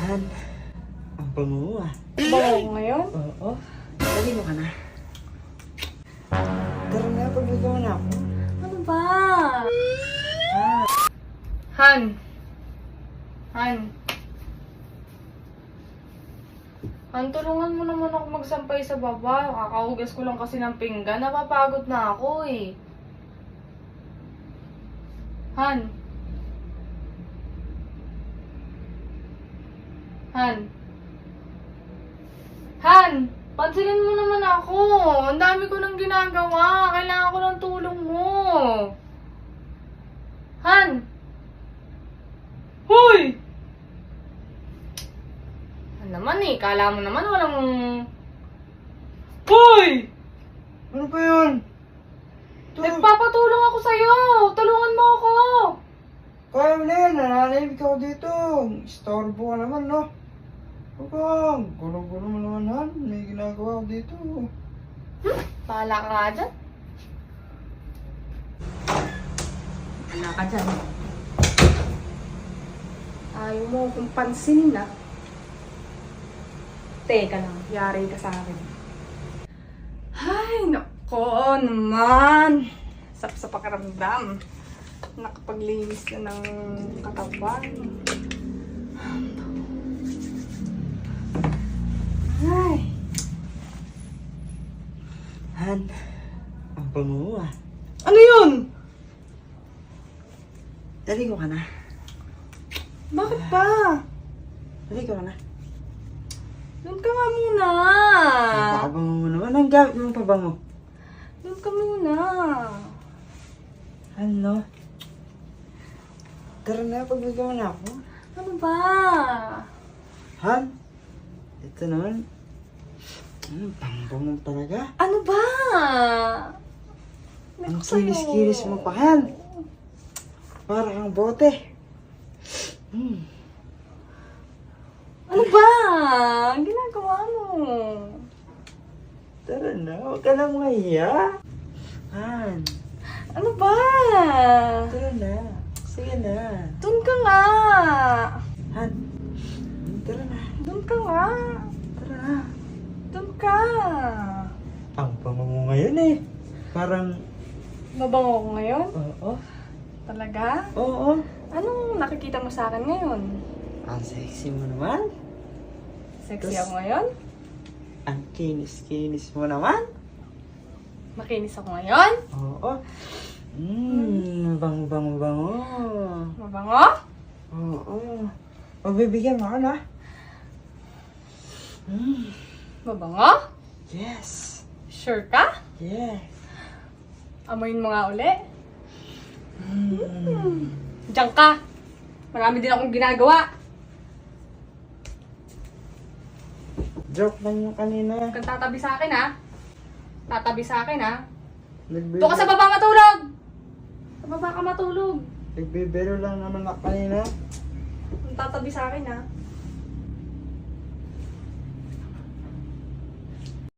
Han, ang bango ah. Bango ko ngayon? Oo. Dali mo ka na. Tara na, paglagawa na ako. Ano ba? Ah. Han. Han. Han, tulungan mo naman ako magsampay sa baba. Kakahugas ko lang kasi ng pinggan. Napapagod na ako eh. Han. Han. Han! Pansinin mo naman ako. Ang dami ko nang ginagawa. Kailangan ko ng tulong mo. Han! Hoy! Ano naman eh, kala mo naman walang... Hoy! Ano ba yun? Nagpapatulong ako sa'yo! Tulungan mo ako! Kaya mo na yan, nananahimik ako dito. Istorbo ka naman, no? Baka, gulo-gulo mo naman, Han. May ginagawa ako dito. Pahala ka nga dyan. Pahala ka dyan. Ayaw mo akong pansinin na. Teka lang, yari ka sa akin. Ay, nako naman. Sarap sa pakiramdam. Nakapaglinis na ng katawan. Ay. Han, ang bango ah. Ano yun? Dali ko ka na. Bakit ba? Dali ko ka na. Doon ka nga muna. Pabango mo naman. Ang gamit mong pabango. Doon ka muna. Ano? Tara na, paglagawa na ako. Ano ba? Han, ito naman. Pangbango talaga. Ano ba? Ang kinis-kinis mo pa, Han. Para kang bote. Ano ba? Ang ginagawa mo? Tara na, huwag ka nang mahiya. Han, Ano ba? tara na. Sige na. Doon ka nga. Han, tara na. Doon ka nga. Tara na. Doon ka. Ang bango mo ngayon eh. Parang, Mabango ko ngayon? oo. Talaga? Oo. Anong nakikita mo sa akin ngayon? Ang sexy mo naman. Sexy ako ngayon? Ang kinis-kinis mo naman. Makinis ako ngayon? Oo. Bango-bango-bango. Mabango? Oo. Pagbibigyan mo ako na. Mabango? Yes. Sure ka? Yes. Amoyin mo nga uli. Diyan ka. Marami din akong ginagawa. Joke lang yung kanina. Huwag kang tatabi sa akin, ha? Tatabi sa akin, ha? Nagbe- Doon ka sa baba matulog! Sa baba ka matulog. Nagbibiro lang naman ako kanina. Huwag kang tatabi sa akin, ha?